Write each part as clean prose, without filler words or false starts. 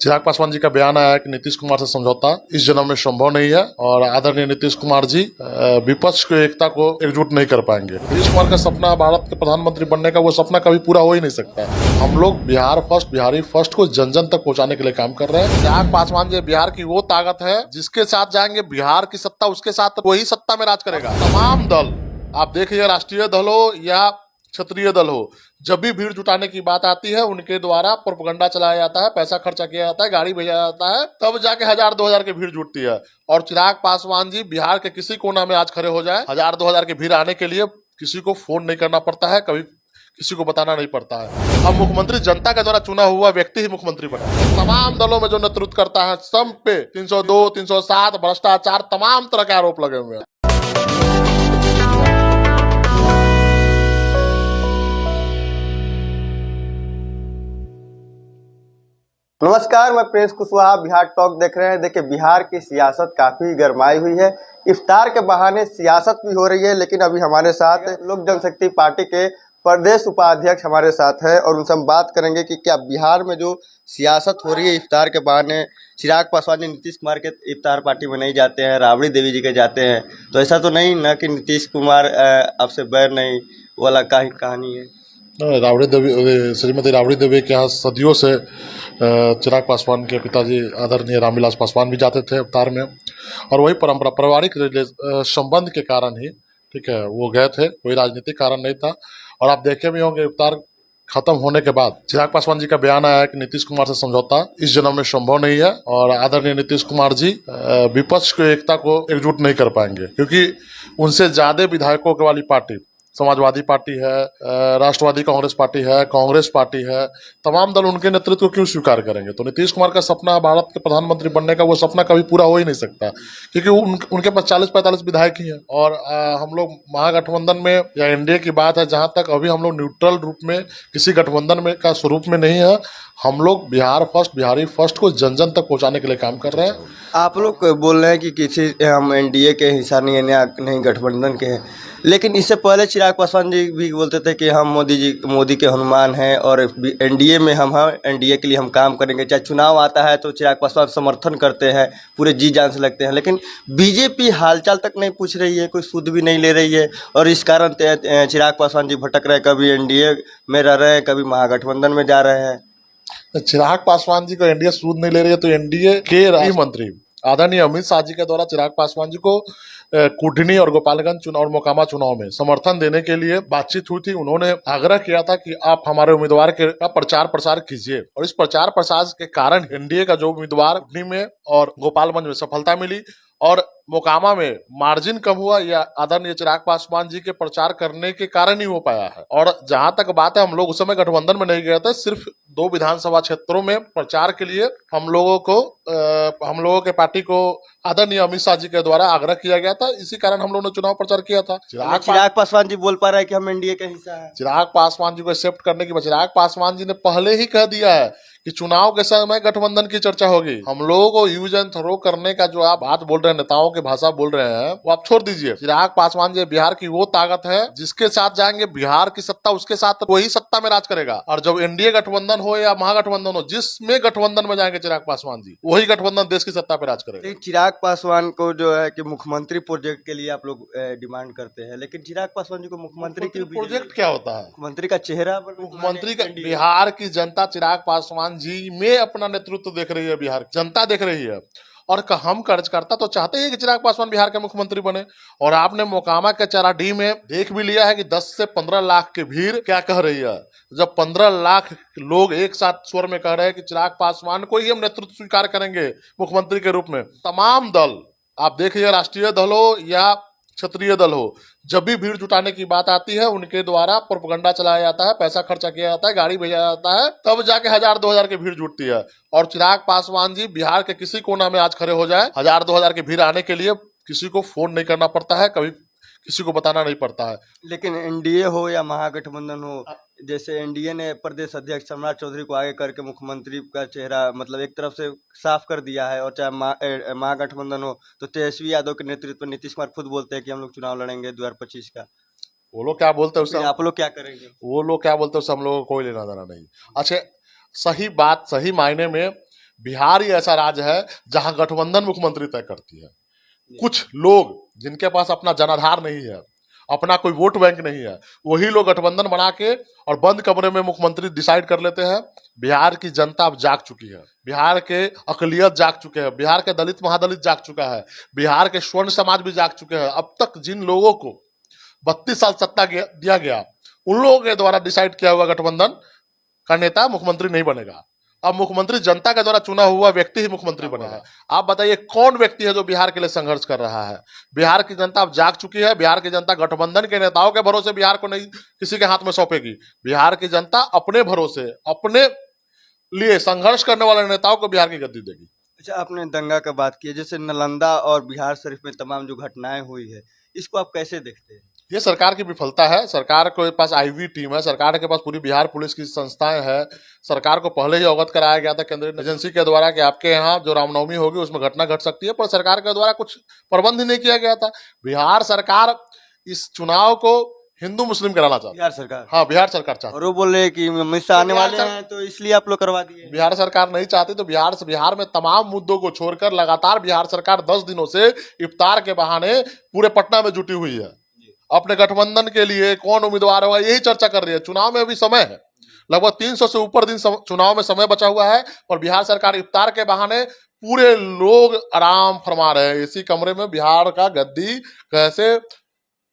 चिराग पासवान जी का बयान आया है कि नीतीश कुमार से समझौता इस जन्म में संभव नहीं है और आदरणीय नीतीश कुमार जी विपक्ष की एकता को एकजुट नहीं कर पाएंगे। नीतीश कुमार का सपना भारत के प्रधानमंत्री बनने का, वो सपना कभी पूरा हो ही नहीं सकता। हम लोग बिहार फर्स्ट, बिहारी फर्स्ट को जन जन तक पहुंचाने के लिए काम कर रहे हैं। चिराग पासवान जी बिहार की वो ताकत है जिसके साथ जाएंगे बिहार की सत्ता, उसके साथ वही सत्ता में राज करेगा। तमाम दल, आप देखिए, राष्ट्रीय दल हो या क्षत्रिय दल हो, जब भी भीड़ जुटाने की बात आती है उनके द्वारा प्रोपगंडा चलाया जाता है, पैसा खर्चा किया जाता है, गाड़ी भेजा जाता है, तब जाके 1000-2000 की भीड़ जुटती है। और चिराग पासवान जी बिहार के किसी कोना में आज खड़े हो जाए, 1000-2000 की भीड़ आने के लिए किसी को फोन नहीं करना पड़ता है, कभी किसी को बताना नहीं पड़ता है। अब मुख्यमंत्री जनता के द्वारा चुना हुआ व्यक्ति ही मुख्यमंत्री बना। तमाम दलों में जो नेतृत्व करता है, सब पे 302, 307 भ्रष्टाचार, तमाम तरह के आरोप लगे हुए हैं। नमस्कार, मैं प्रिंस कुशवाहा, बिहार टॉक देख रहे हैं। देखिए, बिहार की सियासत काफी गरमाई हुई है। इफ्तार के बहाने सियासत भी हो रही है, लेकिन अभी हमारे साथ लोक जनशक्ति पार्टी के प्रदेश उपाध्यक्ष हमारे साथ है और उनसे हम बात करेंगे कि क्या बिहार में जो सियासत हो रही है इफ्तार के बहाने, चिराग पासवान जी नीतीश कुमार के इफ्तार पार्टी में नहीं जाते हैं, राबड़ी देवी जी के जाते हैं, तो ऐसा तो नहीं ना कि नीतीश कुमार आपसे बैर नहीं वाला कहानी है? राबड़ी देवी, श्रीमती राबड़ी देवी के यहाँ सदियों से चिराग पासवान के पिताजी आदरणीय रामविलास पासवान भी जाते थे अवतार में, और वही परंपरा, पारिवारिक संबंध के कारण ही, ठीक है, वो गए थे, कोई राजनीतिक कारण नहीं था। और आप देखे भी होंगे, इफ्तार खत्म होने के बाद चिराग पासवान जी का बयान आया है कि नीतीश कुमार से समझौता इस जन्म में संभव नहीं है और आदरणीय नीतीश कुमार जी विपक्ष की एकता को एकजुट नहीं कर पाएंगे, क्योंकि उनसे ज्यादा विधायकों वाली पार्टी समाजवादी पार्टी है, राष्ट्रवादी कांग्रेस पार्टी है, कांग्रेस पार्टी है, तमाम दल उनके नेतृत्व को क्यों स्वीकार करेंगे। तो नीतीश कुमार का सपना भारत के प्रधानमंत्री बनने का, वो सपना कभी पूरा हो ही नहीं सकता, क्योंकि उनके पास 40-45 विधायक ही हैं। और हम लोग महागठबंधन में या एनडीए की बात है, जहां तक अभी हम लोग न्यूट्रल रूप में किसी गठबंधन में का स्वरूप में नहीं है। हम लोग बिहार फर्स्ट, बिहारी फर्स्ट को जन जन तक पहुंचाने के लिए काम कर रहे हैं। आप लोग बोल रहे हैं कि किसी हम एनडीए के हिस्सा नहीं है, नहीं गठबंधन के हैं, लेकिन इससे पहले चिराग पासवान जी भी बोलते थे कि हम मोदी के हनुमान हैं और एनडीए में हम हैं, एनडीए के लिए हम काम करेंगे। चाहे चुनाव आता है तो चिराग पासवान समर्थन करते हैं, पूरे जी जान से लगते हैं, लेकिन बीजेपी हालचाल तक नहीं पूछ रही है, कोई सुध भी नहीं ले रही है, और इस कारण चिराग पासवान जी भटक रहे हैं, कभी एनडीए में रह रहे हैं, कभी महागठबंधन में जा रहे हैं। चिराग पासवान जी को एनडीए सूद नहीं ले रही है, तो एनडीए के गृह मंत्री आदरणीय अमित शाह जी के द्वारा चिराग पासवान जी को कुढ़नी और गोपालगंज चुनाव और मोकामा चुनाव में समर्थन देने के लिए बातचीत हुई थी। उन्होंने आग्रह किया था कि आप हमारे उम्मीदवार का प्रचार प्रसार कीजिए, और इस प्रचार प्रसार के कारण एनडीए का जो उम्मीदवार कुढ़नी में और गोपालगंज में सफलता मिली और मोकामा में मार्जिन कम हुआ, या आदरणीय चिराग पासवान जी के प्रचार करने के कारण ही हो पाया है। और जहां तक बात है, हम लोग उस समय गठबंधन में नहीं गए थे, सिर्फ 2 विधानसभा क्षेत्रों में प्रचार के लिए हम लोगों के पार्टी को आदरणीय अमित शाह जी के द्वारा आग्रह किया गया था। इसी कारण हम लोगों ने चुनाव प्रचार किया था। चिराग पासवान जी बोल पा रहे हैं कि हम एनडीए का हिस्सा है। चिराग पासवान जी को एक्सेप्ट करने की, चिराग पासवान जी ने पहले ही कह दिया है कि चुनाव के समय गठबंधन की चर्चा होगी। हम लोगों को यूज एंड थ्रो करने का जो आप बात बोल रहे हैं, नेताओं की भाषा बोल रहे हैं, वो आप छोड़ दीजिए। चिराग पासवान जी बिहार की वो ताकत है जिसके साथ जाएंगे बिहार की सत्ता, उसके साथ वही सत्ता में राज करेगा। और जब एनडीए गठबंधन हो या महागठबंधन हो, जिसमें गठबंधन में जाएंगे चिराग पासवान जी, वही गठबंधन देश की सत्ता पर राज करेगा। चिराग पासवान को जो है कि मुख्यमंत्री प्रोजेक्ट के लिए आप लोग डिमांड करते हैं, लेकिन चिराग पासवान जी को मुख्यमंत्री की प्रोजेक्ट क्या होता है? मुख्यमंत्री का चेहरा, मुख्यमंत्री का, बिहार की जनता चिराग पासवान जी में अपना नेतृत्व देख रही है, बिहार की जनता देख रही है। और हम कार्यकर्ता तो चाहते हैं कि चिराग पासवान बिहार के मुख्यमंत्री बने। और आपने मोकामा के चराडी में देख भी लिया है कि 10 से 15 लाख की भीड़ क्या कह रही है। जब 15 लाख लोग एक साथ स्वर में कह रहे हैं कि चिराग पासवान को ही हम नेतृत्व स्वीकार करेंगे मुख्यमंत्री के रूप में, तमाम दल, आप देखिए, राष्ट्रीय दल हो या क्षत्रिय दल हो, जब भी भीड़ जुटाने की बात आती है उनके द्वारा प्रोपगंडा चलाया जाता है, पैसा खर्चा किया जाता है, गाड़ी भेजा जाता है, तब जाके 1000-2000 की भीड़ जुटती है। और चिराग पासवान जी बिहार के किसी कोना में आज खड़े हो जाए, 1000-2000 की भीड़ आने के लिए किसी को फोन नहीं करना पड़ता है, कभी किसी को बताना नहीं पड़ता है। लेकिन एनडीए हो या महागठबंधन हो, जैसे एनडीए ने प्रदेश अध्यक्ष सम्राट चौधरी को आगे करके मुख्यमंत्री का चेहरा मतलब एक तरफ से साफ कर दिया है, और चाहे महागठबंधन हो तो तेजस्वी यादव के नेतृत्व में नीतीश कुमार खुद बोलते हैं कि हम लोग चुनाव लड़ेंगे 2025 का। वो लोग क्या बोलते हैं उससे आप लोग क्या करेंगे? वो लोग क्या बोलते हैं उससे हम लोगों को कोई लेना देना नहीं। अच्छा, सही बात, सही मायने में बिहार ही ऐसा राज्य है जहां गठबंधन मुख्यमंत्री तय करती है। कुछ लोग जिनके पास अपना जनाधार नहीं है, अपना कोई वोट बैंक नहीं है, वही लोग गठबंधन बना के और बंद कमरे में मुख्यमंत्री डिसाइड कर लेते हैं। बिहार की जनता अब जाग चुकी है, बिहार के अकलियत जाग चुके हैं, बिहार के दलित महादलित जाग चुका है, बिहार के स्वर्ण समाज भी जाग चुके हैं। अब तक जिन लोगों को 32 साल सत्ता दिया गया, उन लोगों के द्वारा डिसाइड किया हुआ गठबंधन का नेता मुख्यमंत्री नहीं बनेगा। अब मुख्यमंत्री जनता के द्वारा चुना हुआ व्यक्ति ही मुख्यमंत्री बनेगा। आप बताइए कौन व्यक्ति है जो बिहार के लिए संघर्ष कर रहा है? बिहार की जनता अब जाग चुकी है। बिहार की जनता गठबंधन के नेताओं के भरोसे बिहार को नहीं किसी के हाथ में सौंपेगी। बिहार की जनता अपने भरोसे, अपने लिए संघर्ष करने वाले नेताओं को बिहार की गद्दी देगी। अच्छा, आपने दंगा का बात की है, जैसे नालंदा और बिहार शरीफ में तमाम जो घटनाएं हुई है, इसको आप कैसे देखते हैं? ये सरकार की विफलता है। सरकार के पास आईवी टीम है, सरकार के पास पूरी बिहार पुलिस की संस्थाएं हैं। सरकार को पहले ही अवगत कराया गया था केंद्रीय एजेंसी के द्वारा कि आपके यहाँ जो रामनवमी होगी उसमें घटना घट सकती है, पर सरकार के द्वारा कुछ प्रबंध ही नहीं किया गया था। बिहार सरकार इस चुनाव को हिंदू मुस्लिम कराना चाहती है। बिहार सरकार? हाँ, बिहार सरकार चाहती है। और वो बोल रहे हैं कि अमित शाह आने वाले हैं तो इसलिए आप लोग करवा दिए। बिहार सरकार नहीं चाहती तो बिहार में तमाम मुद्दों को छोड़कर लगातार बिहार सरकार 10 दिनों से इफ्तार के बहाने पूरे पटना में जुटी हुई है। अपने गठबंधन के लिए कौन उम्मीदवार होगा यही चर्चा कर रही है। चुनाव में अभी समय है, लगभग 300 से ऊपर दिन चुनाव में समय बचा हुआ है, और बिहार सरकार इफ्तार के बहाने पूरे लोग आराम फरमा रहे हैं। इसी कमरे में बिहार का गद्दी कैसे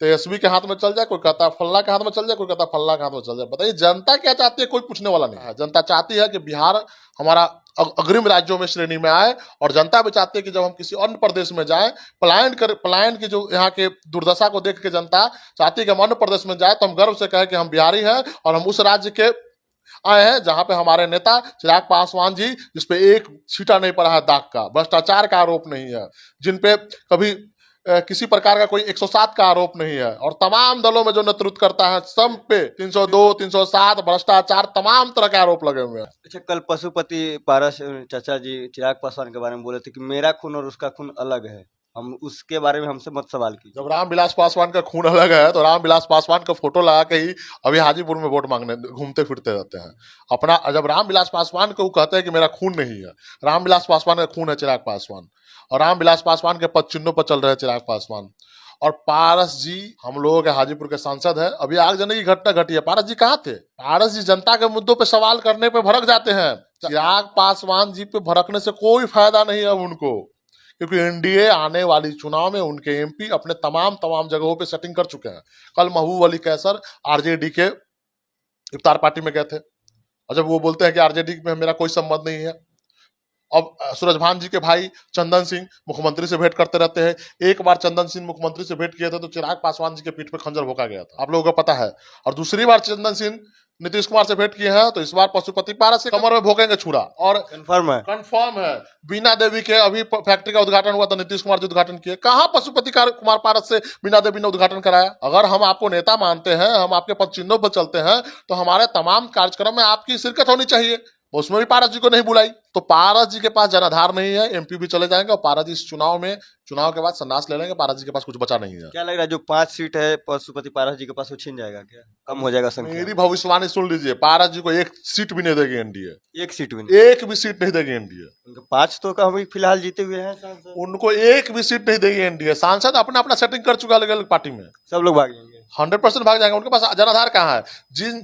तेजस्वी के हाथ में चल जाए, कोई कहता फल्ला के हाथ में चल जाए, कोई कहता फल्ला के हाथ में चल जाए। बताइए जनता क्या चाहती है? कोई पूछने वाला नहीं है। जनता चाहती है कि बिहार हमारा अग्रिम राज्यों में श्रेणी में आए, और जनता भी चाहती है कि जब हम किसी अन्य प्रदेश में जाएं, पलायन की जो यहाँ के दुर्दशा को देख के जनता चाहती है कि हम अन्य प्रदेश में जाए तो हम गर्व से कहें कि हम बिहारी हैं और हम उस राज्य के आए हैं जहां पे हमारे नेता चिराग पासवान जी, जिसपे एक छींटा नहीं पड़ा है दाग का, भ्रष्टाचार का आरोप नहीं है, जिनपे कभी किसी प्रकार का कोई 107 का आरोप नहीं है, और तमाम दलों में जो नेतृत्व करता है सब पे 302, 307 भ्रष्टाचार तमाम तरह के आरोप लगे हुए हैं। अच्छा, कल पशुपति पारस चाचा जी चिराग पासवान के बारे में बोले थे कि मेरा खून और उसका खून अलग है, हम उसके बारे में हमसे मत सवाल कीजिए। जब रामविलास पासवान का खून अलग है तो रामविलास पासवान का फोटो लगा के ही अभी हाजीपुर में वोट मांगने घूमते फिरते रहते हैं अपना। जब रामविलास पासवान को कहते हैं कि मेरा खून नहीं है, रामविलास पासवान का खून है चिराग पासवान, और रामविलास पासवान के पद चिन्हों पर चल रहे हैं चिराग पासवान। और पारस जी हम लोगों के हाजीपुर के सांसद है। अभी आगजनी की घटना घटी है, पारस जी कहाँ थे? पारस जी जनता के मुद्दों पे सवाल करने पे भड़क जाते हैं। चिराग पासवान जी पे भड़कने से कोई फायदा नहीं है उनको, क्योंकि एनडीए आने वाली चुनाव में उनके एमपी अपने तमाम जगहों पे सेटिंग कर चुके हैं। कल महबूब अली कैसर आरजेडी के इफ्तार पार्टी में गए थे, और जब वो बोलते हैं कि आरजेडी में मेरा कोई संबंध नहीं है। अब सूरजभान जी के भाई चंदन सिंह मुख्यमंत्री से भेंट करते रहते हैं। एक बार चंदन सिंह मुख्यमंत्री से भेंट किए थे तो चिराग पासवान जी के पीठ पे खंजर भोंका गया था, आप लोगों को पता है। और दूसरी बार चंदन सिंह नीतीश कुमार से भेंट किए हैं तो इस बार पशुपति पारस से कमर में भोंकेंगे छुरा। और कंफर्म है बीना देवी के अभी फैक्ट्री का उद्घाटन हुआ था, नीतीश कुमार जी उद्घाटन किए। कहाँ पशुपति कुमार पारस से बीना देवी ने उद्घाटन कराया? अगर हम आपको नेता मानते हैं, हम आपके पद चिन्हों पर चलते हैं, तो हमारे तमाम कार्यक्रम में आपकी शिरकत होनी चाहिए। उसमें भी पारस जी को नहीं बुलाई, तो पारस जी के पास जनाधार नहीं है, एमपी भी चले जाएंगे, और पारस जी इस चुनाव के बाद संन्यास ले लेंगे। पारस जी के पास कुछ बचा नहीं है। क्या लग रहा है जो 5 सीट है पशुपति पारस जी के पास वो छीन जाएगा, क्या कम हो जाएगा संख्या? मेरी भविष्यवाणी सुन लीजिए, पारस जी को एक सीट भी नहीं देगी एनडीए। एक सीट भी नहीं? एक भी सीट नहीं देगी एनडीए। 5 तो हम फिलहाल जीते हुए हैं सांसद, उनको एक भी सीट नहीं देगी एनडीए। सांसद अपना अपना सेटिंग कर चुका अलग अलग पार्टी में, सब लोग भाग जाएंगे, 100% भाग जाएंगे। उनके पास जनाधार कहाँ है?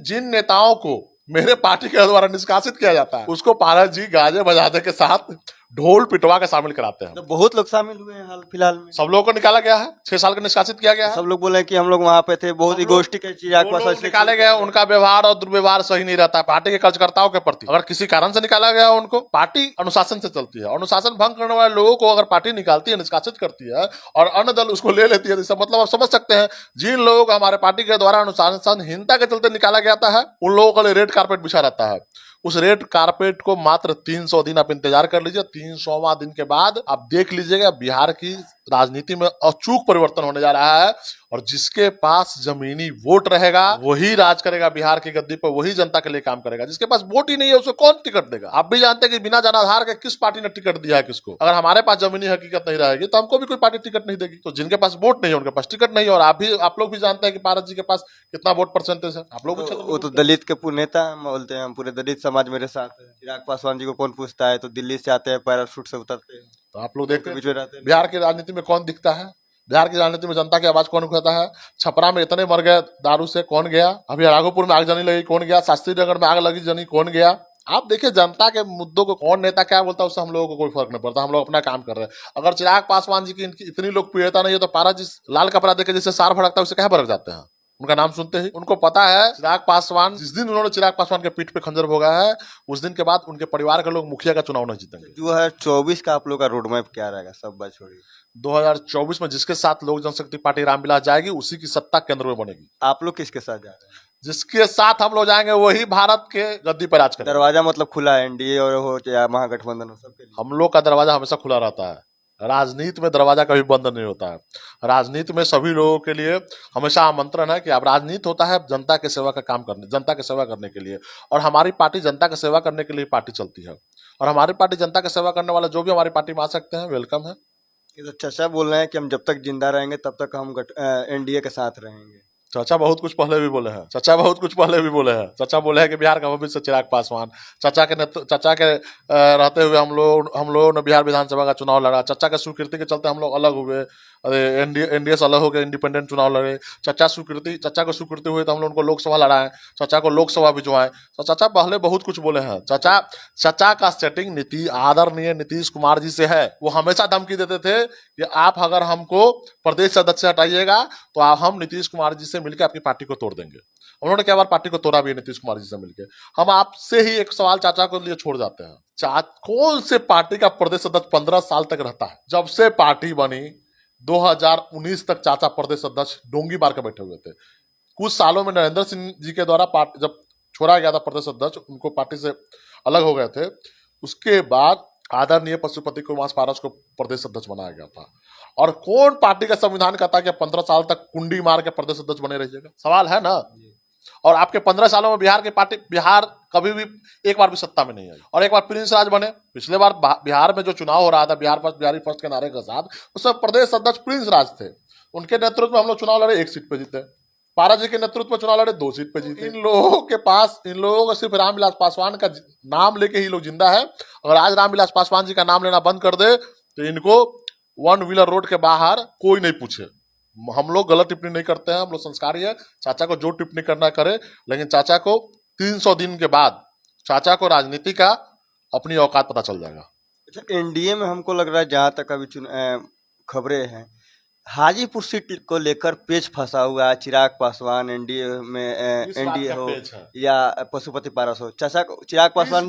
जिन नेताओं को मेरे पार्टी के द्वारा निष्कासित किया जाता है उसको पारस जी गाजे बजाने के साथ ढोल पिटवा के शामिल कराते हैं। तो बहुत लोग शामिल हुए हैं हाल फिलहाल में। सब लोगों को निकाला गया है, 6 साल का निष्कासित किया गया है। सब लोग बोले कि हम लोग वहाँ पे थे, बहुत ही गोष्ठी के चिराग पासवान निकाले गए। उनका व्यवहार और दुर्व्यवहार सही नहीं रहता है पार्टी के कार्यकर्ताओं के प्रति। अगर किसी कारण से निकाला गया उनको, पार्टी अनुशासन से चलती है, अनुशासन भंग करने वाले लोगों को अगर पार्टी निकालती है, निष्कासित करती है, और अन्य दल उसको ले लेती है, इसका मतलब आप समझ सकते हैं जिन लोगों को हमारे पार्टी के द्वारा अनुशासनहीनता के चलते निकाला गया है, उन लोगों के लिए रेड कारपेट बिछा रहता है। उस रेड कारपेट को मात्र 300 दिन आप इंतजार कर लीजिए। 300वां दिन के बाद आप देख लीजिएगा बिहार की राजनीति में अचूक परिवर्तन होने जा रहा है और जिसके पास जमीनी वोट रहेगा वही राज करेगा बिहार की गद्दी पर, वही जनता के लिए काम करेगा। जिसके पास वोट ही नहीं है उसको कौन टिकट देगा? आप भी जानते हैं कि बिना जनाधार के किस पार्टी ने टिकट दिया है किसको। अगर हमारे पास जमीनी हकीकत नहीं रहेगी तो हमको भी कोई पार्टी टिकट नहीं देगी। तो जिनके पास वोट नहीं है उनके पास टिकट नहीं है। और आप लोग भी जानते हैं कि पारस जी के पास कितना वोट परसेंटेज है। आप लोग भी वो तो दलित के नेता हम बोलते हैं, हम पूरे दलित समाज मेरे साथ है। चिराग पासवान जी को कौन पूछता है? तो दिल्ली से आते हैं, पैराशूट से उतरते हैं। तो आप लोग देखते बीच में रहते हैं हैं। बिहार की राजनीति में कौन दिखता है? बिहार की राजनीति में जनता की आवाज कौन उठाता है? छपरा में इतने मर गए दारू से, कौन गया? अभी राघोपुर में आग जनी लगी, कौन गया? शास्त्री नगर में आग लगी जनी, कौन गया? आप देखिए जनता के मुद्दों को कौन नेता क्या बोलता है उससे हम लोगों को कोई फर्क नहीं पड़ता। हम लोग अपना काम कर रहे हैं। अगर चिराग पासवान जी की इनकी इतनी लोकप्रियता नहीं है तो पारा जी लाल कपड़ा देकर जैसे सार भड़कता है उससे क्या भड़क जाते हैं? उनका नाम सुनते ही उनको पता है चिराग पासवान, जिस दिन उन्होंने चिराग पासवान के पीठ पे खंजर भोगा है उस दिन के बाद उनके परिवार के लोग मुखिया का चुनाव नहीं जीतेंगे। 2024 का आप लोग का रोड मैप क्या रहेगा? सब बात छोड़िए। 2024 में जिसके साथ लोक जनशक्ति पार्टी रामविलास जाएगी उसी की सत्ता केंद्र में बनेगी। आप लोग किसके साथ जा रहे हैं? जिसके साथ हम लोग जाएंगे वही भारत के गद्दी पर राज करेगा। दरवाजा मतलब खुला है, एनडीए और हो या महागठबंधन हो, सबके लिए हम लोग का दरवाजा हमेशा खुला रहता है। राजनीति में दरवाजा कभी बंद नहीं होता है। राजनीति में सभी लोगों के लिए हमेशा आमंत्रण है कि अब राजनीति होता है जनता के सेवा का काम करने, जनता की सेवा करने के लिए। और हमारी पार्टी जनता की सेवा करने के लिए पार्टी चलती है। और हमारी पार्टी जनता की सेवा करने वाला जो भी हमारी पार्टी में आ सकते हैं वेलकम है। ये तो चाचा बोल रहे हैं कि हम जब तक जिंदा रहेंगे तब तक हम एनडीए के साथ रहेंगे। चाचा बहुत कुछ पहले भी बोले हैं। चाचा बहुत कुछ पहले भी बोले हैं। चाचा बोले हैं कि बिहार का भविष्य चिराग पासवान। चाचा के रहते हुए हम लोग ने बिहार विधानसभा का चुनाव लड़ा। चाचा के स्वीकृति के चलते हम लोग अलग हुए। अरे एनडीए से अलग हो गए, इंडिपेंडेंट चुनाव लड़े। चाचा को स्वीकृति हुई तो हम लोग उनको लोकसभा लड़ाए, चाचा को लोकसभा भिजवाए। तो चाचा पहले बहुत कुछ बोले हैं। चाचा का सेटिंग आदरणीय नीतीश कुमार जी से है। वो हमेशा धमकी देते थे कि आप अगर हमको प्रदेश से अध्यक्ष से हटाइएगा तो हम नीतीश कुमार जी से मिलकर आपकी पार्टी को तोड़ देंगे। उन्होंने क्या बार पार्टी को तोड़ा भी है नीतीश कुमार जी से मिलकर। हम आपसे ही एक सवाल चाचा को लिए छोड़ जाते हैं। कौन से पार्टी का प्रदेश अध्यक्ष 15 साल तक रहता है? जब से पार्टी बनी 2019 तक चाचा प्रदेश अध्यक्ष डोंगी मार के बैठे हुए थे। कुछ सालों में नरेंद्र सिंह जी के द्वारा जब छोड़ा गया था प्रदेश अध्यक्ष, उनको पार्टी से अलग हो गए थे। उसके बाद आदरणीय पशुपति कुमार पारस को प्रदेश अध्यक्ष बनाया गया था। और कौन पार्टी का संविधान कहता है कि 15 साल तक कुंडी मार के प्रदेश अध्यक्ष बने रहिएगा? सवाल है ना। और आपके 15 सालों में बिहार कभी भी एक बार भी सत्ता में नहीं आई। और एक बार प्रिंस राज बने। पिछले बार बिहार में जो चुनाव हो रहा था बिहारी फर्स्ट के नारे के साथ, उसमें प्रदेश अध्यक्ष प्रिंस राज थे। उनके नेतृत्व में हम लोग चुनाव लड़े, 1 सीट पे जीते। पारा जी के नेतृत्व में चुनाव लड़े, 2 सीट पे जीते। इन लोगों को सिर्फ रामविलास पासवान का नाम लेके ही लोग जिंदा है। अगर आज रामविलास पासवान जी का नाम लेना बंद कर दे तो इनको 1 व्हीलर रोड के बाहर कोई नहीं पूछे। हम लोग गलत टिप्पणी नहीं करते हैं, हम लोग संस्कारी है। चाचा को जो टिप्पणी करना करे, लेकिन चाचा को 300 दिन के बाद चाचा को राजनीति का अपनी औकात पता चल जाएगा। अच्छा, एनडीए में हमको लग रहा है, जहाँ तक अभी खबरें हैं, हाजीपुर सीट को लेकर पेच फंसा हुआ है। चिराग पासवान एनडीए में एनडीए हो या पशुपति पारस हो, चाचा को चिराग पासवान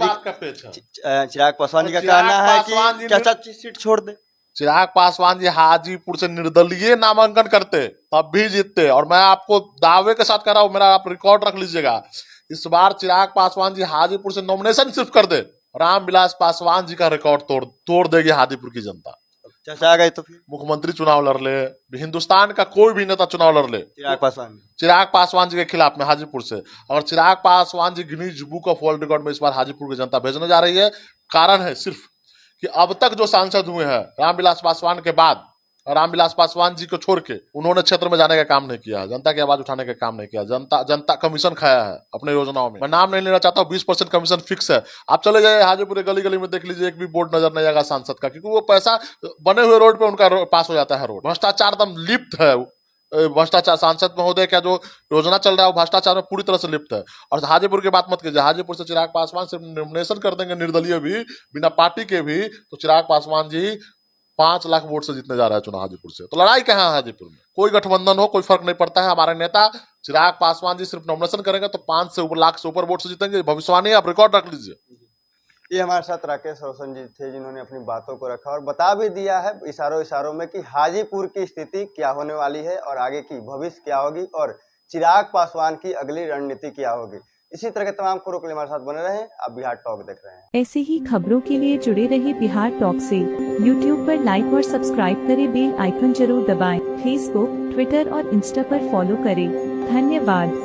जी का कहना है कि चाचा सीट छोड़ दे। चिराग पासवान जी हाजीपुर से निर्दलीय नामांकन करते तब भी जीतते। और मैं आपको दावे के साथ कह रहा हूं, मेरा आप रिकॉर्ड रख लीजिएगा। इस बार चिराग पासवान जी हाजीपुर से नॉमिनेशन सिर्फ कर दे, रामविलास पासवान जी का रिकॉर्ड तोड़ देगी हाजीपुर की जनता। चाचा आ गए तो फिर मुख्यमंत्री चुनाव लड़ ले, हिंदुस्तान का कोई भी नेता चुनाव लड़ ले चिराग पासवान जी के खिलाफ में हाजीपुर से। और Chirag Paswan ji Guinness book of world record में इस बार हाजीपुर की जनता भेजने जा रही है। कारण है सिर्फ कि अब तक जो सांसद हुए हैं रामविलास पासवान के बाद, रामविलास पासवान जी को छोड़ के उन्होंने क्षेत्र में जाने का काम नहीं किया है, जनता की आवाज उठाने का काम नहीं किया। जनता कमीशन खाया है अपने योजनाओं में। मैं नाम नहीं लेना चाहता हूँ, 20% कमीशन फिक्स है। आप चले जाइए हाजीपुर गली गली में देख लीजिए, एक भी बोर्ड नजर नहीं आएगा सांसद का, क्योंकि वो पैसा बने हुए रोड पे उनका पास हो जाता है। रोड भ्रष्टाचार एकदम लिप्त है। भ्रष्टाचार, सांसद महोदय का जो योजना चल रहा है वो भ्रष्टाचार में पूरी तरह से लिप्त है। और हाजीपुर की बात मत कीजिए, हाजीपुर से चिराग पासवान सिर्फ नॉमिनेशन कर देंगे निर्दलीय भी, बिना पार्टी के भी, तो चिराग पासवान जी 5 लाख वोट से जीतने जा रहा है चुनाव हाजीपुर से। तो लड़ाई कहाँ है हाजीपुर में? कोई गठबंधन हो कोई फर्क नहीं पड़ता है। हमारे नेता चिराग पासवान जी सिर्फ नॉमिनेशन करेंगे तो 5 लाख से ऊपर वोट से जीतेंगे। भविष्यवाणी आप रिकॉर्ड रख लीजिए। ये हमारे साथ राकेश रोशन जी थे, जिन्होंने अपनी बातों को रखा और बता भी दिया है इशारों में कि हाजीपुर की स्थिति क्या होने वाली है और आगे की भविष्य क्या होगी और चिराग पासवान की अगली रणनीति क्या होगी। इसी तरह के तमाम खबरों के लिए हमारे साथ बने रहें। आप बिहार टॉक देख रहे हैं। ऐसे ही खबरों के लिए जुड़े रहे बिहार टॉक से। यूट्यूब पर लाइक और सब्सक्राइब करें, बेल आइकन जरूर दबाएं। फेसबुक, ट्विटर और इंस्टा पर फॉलो करें। धन्यवाद।